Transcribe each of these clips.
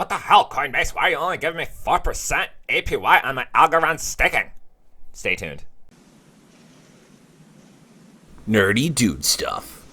What the hell, Coinbase? Why are you only giving me 4% APY on my Algorand staking? Stay tuned. Nerdy dude stuff.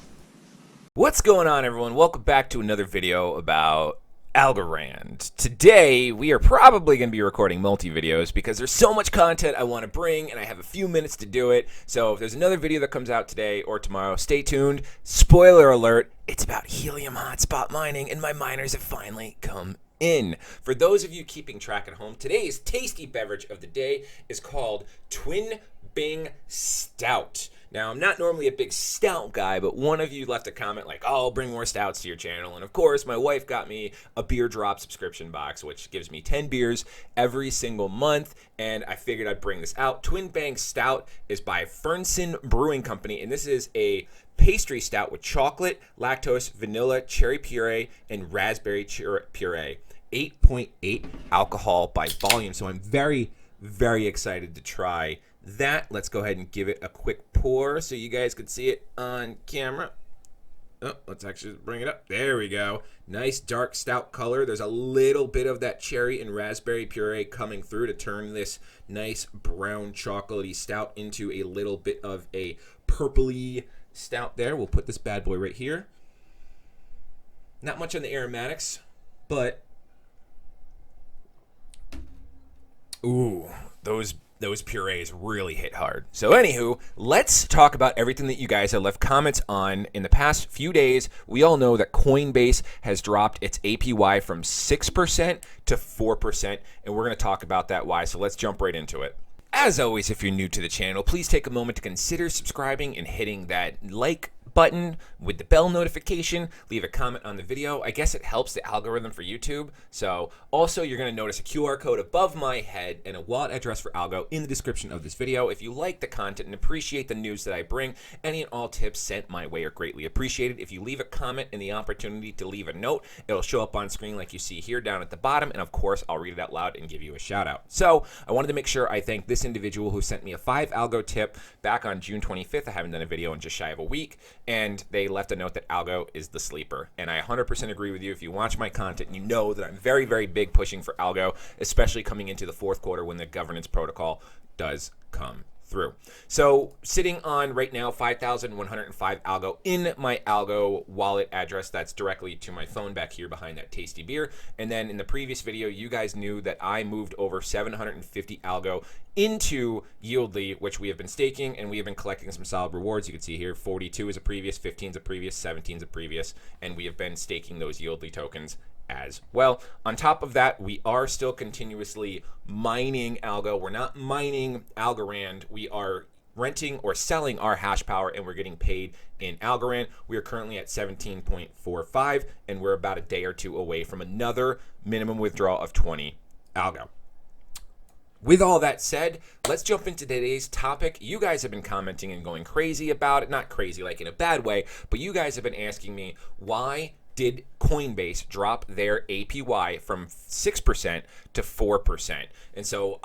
What's going on, everyone? Welcome back to another video about Algorand. Today, we are probably going to be recording multi-videos because there's so much content I want to bring, and I have a few minutes to do it. So if there's another video that comes out today or tomorrow, stay tuned. Spoiler alert, it's about helium hotspot mining, and my miners have finally come in. For those of you keeping track at home, today's tasty beverage of the day is called Twin Bing Stout. Now, I'm not normally a big stout guy, but one of you left a comment like, oh, I'll bring more stouts to your channel. And of course, my wife got me a beer drop subscription box, which gives me 10 beers every single month. And I figured I'd bring this out. Twin Bang Stout is by Fernson Brewing Company. And this is a pastry stout with chocolate, lactose, vanilla, cherry puree, and raspberry puree. 8.8 alcohol by volume. So I'm very, very excited to try that. Let's go ahead and give it a quick pour so you guys can see it on camera. Oh, let's actually bring it up. There we go. Nice dark stout color. There's a little bit of that cherry and raspberry puree coming through to turn this nice brown chocolatey stout into a little bit of a purpley stout there. We'll put this bad boy right here. Not much on the aromatics, but ooh, those purees really hit hard. So anywho, let's talk about everything that you guys have left comments on in the past few days. We all know that Coinbase has dropped its APY from 6% to 4%, and we're going to talk about that why. So let's jump right into it. As always, if you're new to the channel, please take a moment to consider subscribing and hitting that like button with the bell notification. Leave a comment on the video. I guess it helps the algorithm for YouTube. So also, you're going to notice a QR code above my head and a wallet address for Algo in the description of this video. If you like the content and appreciate the news that I bring, any and all tips sent my way are greatly appreciated. If you leave a comment and the opportunity to leave a note, it'll show up on screen like you see here down at the bottom, and of course I'll read it out loud and give you a shout out. So I wanted to make sure I thank this individual who sent me a 5 Algo tip back on June 25th. I haven't done a video in just shy of a week, and they left a note that Algo is the sleeper. And I 100% agree with you. If you watch my content, you know that I'm very, very big pushing for Algo, especially coming into the fourth quarter when the governance protocol does come through. So sitting on right now 5,105 Algo in my Algo wallet address. That's directly to my phone back here behind that tasty beer. And then in the previous video, you guys knew that I moved over 750 Algo into Yieldly, which we have been staking, and we have been collecting some solid rewards. You can see here 42 is a previous, 15 is a previous, 17 is a previous, and we have been staking those Yieldly tokens as well. On top of that, we are still continuously mining Algo. We're not mining Algorand. We are renting or selling our hash power, and we're getting paid in Algorand. We are currently at 17.45, and we're about a day or two away from another minimum withdrawal of 20 Algo. With all that said, let's jump into today's topic. You guys have been commenting and going crazy about it. Not crazy like in a bad way, but you guys have been asking me, why did Coinbase drop their APY from 6% to 4%? And so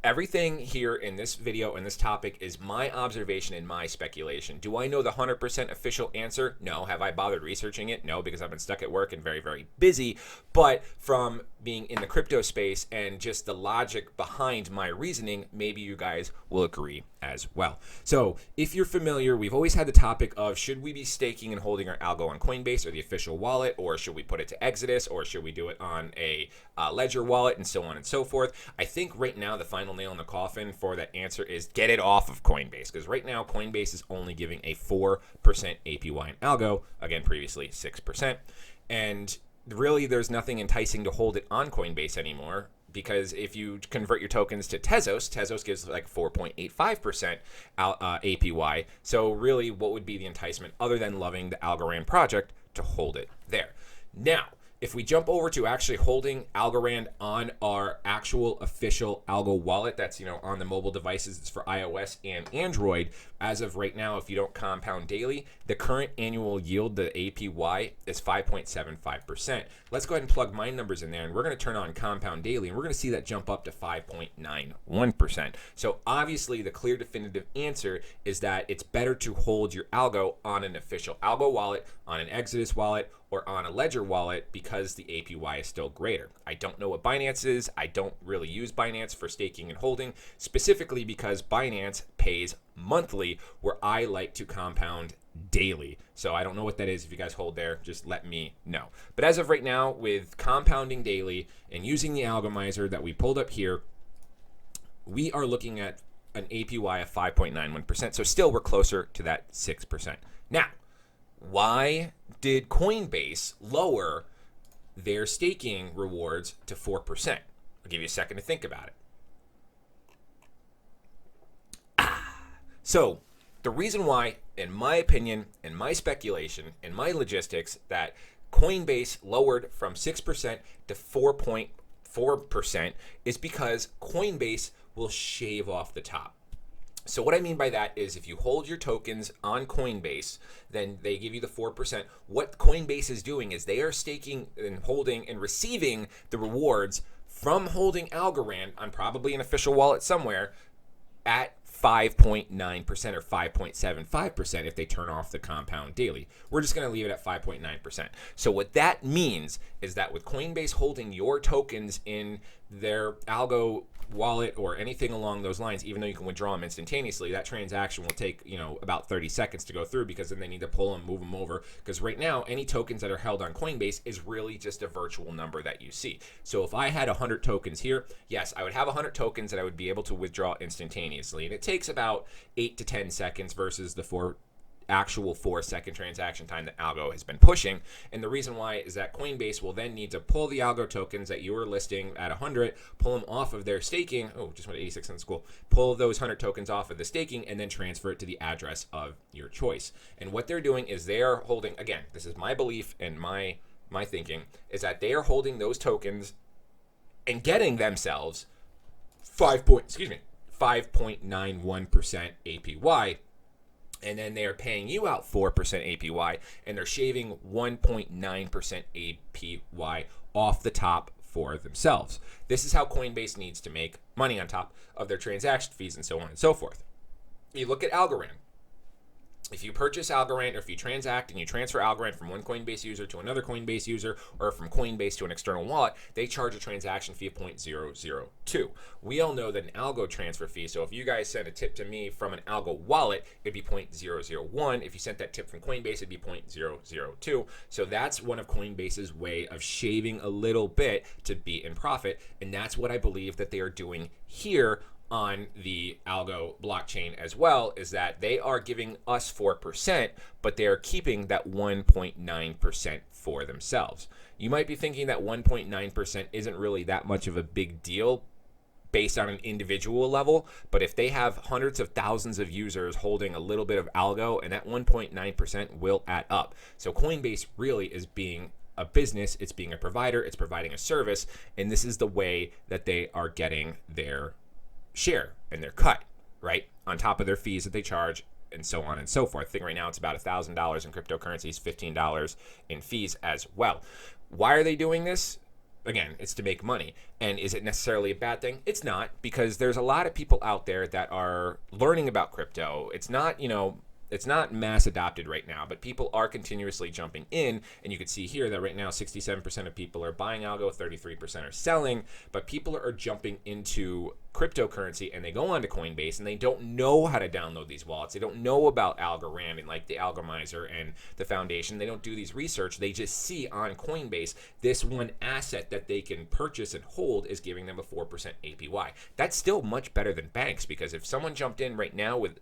everything here in this video and this topic is my observation and my speculation. Do I know the 100% official answer? No. Have I bothered researching it? No, because I've been stuck at work and very, very busy. But from being in the crypto space and just the logic behind my reasoning, maybe you guys will agree as well. So if you're familiar, we've always had the topic of, should we be staking and holding our Algo on Coinbase or the official wallet, or should we put it to Exodus, or should we do it on a Ledger wallet, and so on and so forth. I think right now the final nail in the coffin for that answer is get it off of Coinbase, because right now Coinbase is only giving a 4% APY in Algo, again previously 6%, and really there's nothing enticing to hold it on Coinbase anymore, because if you convert your tokens to Tezos gives like 4.85% APY. So really, what would be the enticement other than loving the Algorand project to hold it there? Now, if we jump over to actually holding Algorand on our actual official Algo wallet, that's, on the mobile devices, it's for iOS and Android. As of right now, if you don't compound daily, the current annual yield, the APY, is 5.75%. Let's go ahead and plug my numbers in there, and we're going to turn on compound daily, and we're going to see that jump up to 5.91%. So obviously, the clear definitive answer is that it's better to hold your Algo on an official Algo wallet, on an Exodus wallet, or on a Ledger wallet because the APY is still greater. I don't know what Binance is. I don't really use Binance for staking and holding, specifically because Binance pays monthly, where I like to compound daily. So I don't know what that is. If you guys hold there, just let me know. But as of right now, with compounding daily and using the algomizer that we pulled up here, we are looking at an APY of 5.91%. So still we're closer to that 6%. Now, why did Coinbase lower their staking rewards to 4%? I'll give you a second to think about it. So the reason why, in my opinion, in my speculation, in my logistics, that Coinbase lowered from 6% to 4.4% is because Coinbase will shave off the top. So what I mean by that is if you hold your tokens on Coinbase, then they give you the 4%. What Coinbase is doing is they are staking and holding and receiving the rewards from holding Algorand on probably an official wallet somewhere at 5.9% or 5.75% if they turn off the compound daily. We're just going to leave it at 5.9%. So what that means is that with Coinbase holding your tokens in their Algo wallet or anything along those lines, even though you can withdraw them instantaneously, that transaction will take, about 30 seconds to go through, because then they need to pull them, move them over. Because right now, any tokens that are held on Coinbase is really just a virtual number that you see. So if I had 100 tokens here, yes, I would have 100 tokens that I would be able to withdraw instantaneously. And it takes about 8 to 10 seconds versus the 4-second transaction time that Algo has been pushing. And the reason why is that Coinbase will then need to pull the Algo tokens that you were listing at 100, pull them off of their staking. Oh, just went 86 cents. Cool. Pull those 100 tokens off of the staking and then transfer it to the address of your choice. And what they're doing is they are holding, again, this is my belief and my thinking, is that they are holding those tokens and getting themselves 5.91% APY. And then they're paying you out 4% APY, and they're shaving 1.9% APY off the top for themselves. This is how Coinbase needs to make money on top of their transaction fees and so on and so forth. You look at Algorand. If you purchase Algorand, or if you transact and you transfer Algorand from one Coinbase user to another Coinbase user, or from Coinbase to an external wallet, they charge a transaction fee of 0.002. We all know that an Algo transfer fee, so if you guys send a tip to me from an Algo wallet, it'd be 0.001. If you sent that tip from Coinbase, it'd be 0.002. So that's one of Coinbase's way of shaving a little bit to be in profit, and that's what I believe that they are doing here on the Algo blockchain as well, is that they are giving us 4%, but they are keeping that 1.9% for themselves. You might be thinking that 1.9% isn't really that much of a big deal based on an individual level, but if they have hundreds of thousands of users holding a little bit of Algo, and that 1.9% will add up. So Coinbase really is being a business, it's being a provider, it's providing a service, and this is the way that they are getting their share and their cut, right, on top of their fees that they charge and so on and so forth. I think right now it's about $1,000 in cryptocurrencies, $15 in fees as well. Why are they doing this? Again, it's to make money. And is it necessarily a bad thing? It's not, because there's a lot of people out there that are learning about crypto. It's not, it's not mass adopted right now, but people are continuously jumping in. And you can see here that right now 67% of people are buying Algo, 33% are selling, but people are jumping into cryptocurrency, and they go onto Coinbase and they don't know how to download these wallets. They don't know about Algorand and like the Algomizer and the foundation. They don't do these research. They just see on Coinbase this one asset that they can purchase and hold is giving them a 4% APY. That's still much better than banks, because if someone jumped in right now with,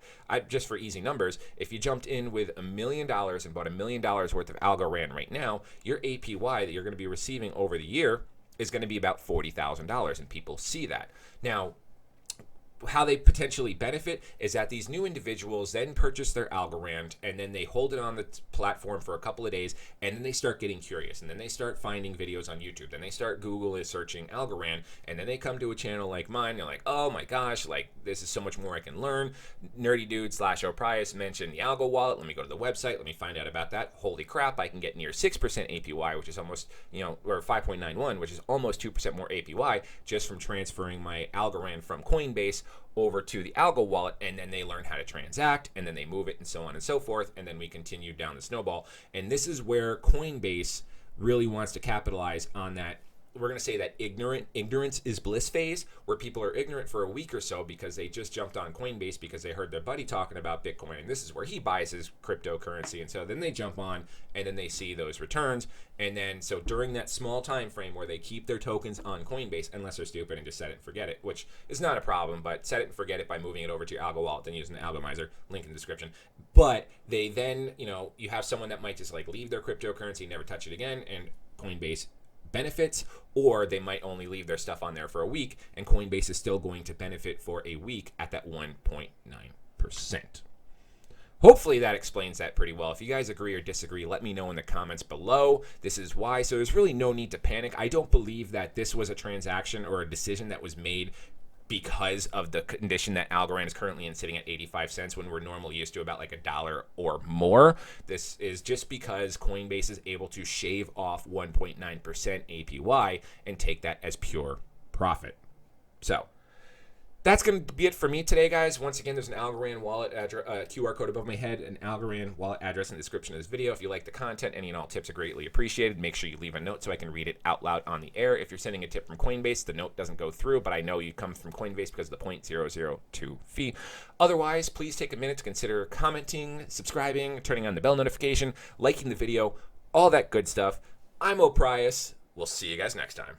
just for easy numbers, if you jumped in with $1 million and bought $1 million worth of Algorand right now, your APY that you're going to be receiving over the year is going to be about $40,000, and people see that. Now, how they potentially benefit is that these new individuals then purchase their Algorand, and then they hold it on the platform for a couple of days, and then they start getting curious, and then they start finding videos on YouTube, then they start Google is searching Algorand, and then they come to a channel like mine, and they're like, oh my gosh, like this is so much more I can learn. Nerdy Dude / O'Prius mentioned the Algo wallet. Let me go to the website. Let me find out about that. Holy crap, I can get near 6% APY, which is almost, or 5.91, which is almost 2% more APY just from transferring my Algorand from Coinbase over to the Algo wallet, and then they learn how to transact, and then they move it, and so on and so forth, and then we continue down the snowball. And this is where Coinbase really wants to capitalize on that. We're going to say that ignorance is bliss phase, where people are ignorant for a week or so because they just jumped on Coinbase because they heard their buddy talking about Bitcoin, and this is where he buys his cryptocurrency. And so then they jump on, and then they see those returns. And then so during that small time frame where they keep their tokens on Coinbase, unless they're stupid and just set it and forget it, which is not a problem, but set it and forget it by moving it over to your Algo wallet, then using the Algomizer, link in the description. But they then, you have someone that might just like leave their cryptocurrency, never touch it again, and Coinbase benefits, or they might only leave their stuff on there for a week, and Coinbase is still going to benefit for a week at that 1.9%. Hopefully that explains that pretty well. If you guys agree or disagree, let me know in the comments below. This is why. So there's really no need to panic. I don't believe that this was a transaction or a decision that was made because of the condition that Algorand is currently in, sitting at 85 cents when we're normally used to about like $1 or more. This is just because Coinbase is able to shave off 1.9% APY and take that as pure profit. So that's going to be it for me today, guys. Once again, there's an Algorand wallet QR code above my head, an Algorand wallet address in the description of this video. If you like the content, any and all tips are greatly appreciated. Make sure you leave a note so I can read it out loud on the air. If you're sending a tip from Coinbase, the note doesn't go through, but I know you come from Coinbase because of the 0.002 fee. Otherwise, please take a minute to consider commenting, subscribing, turning on the bell notification, liking the video, all that good stuff. I'm O'Prius. We'll see you guys next time.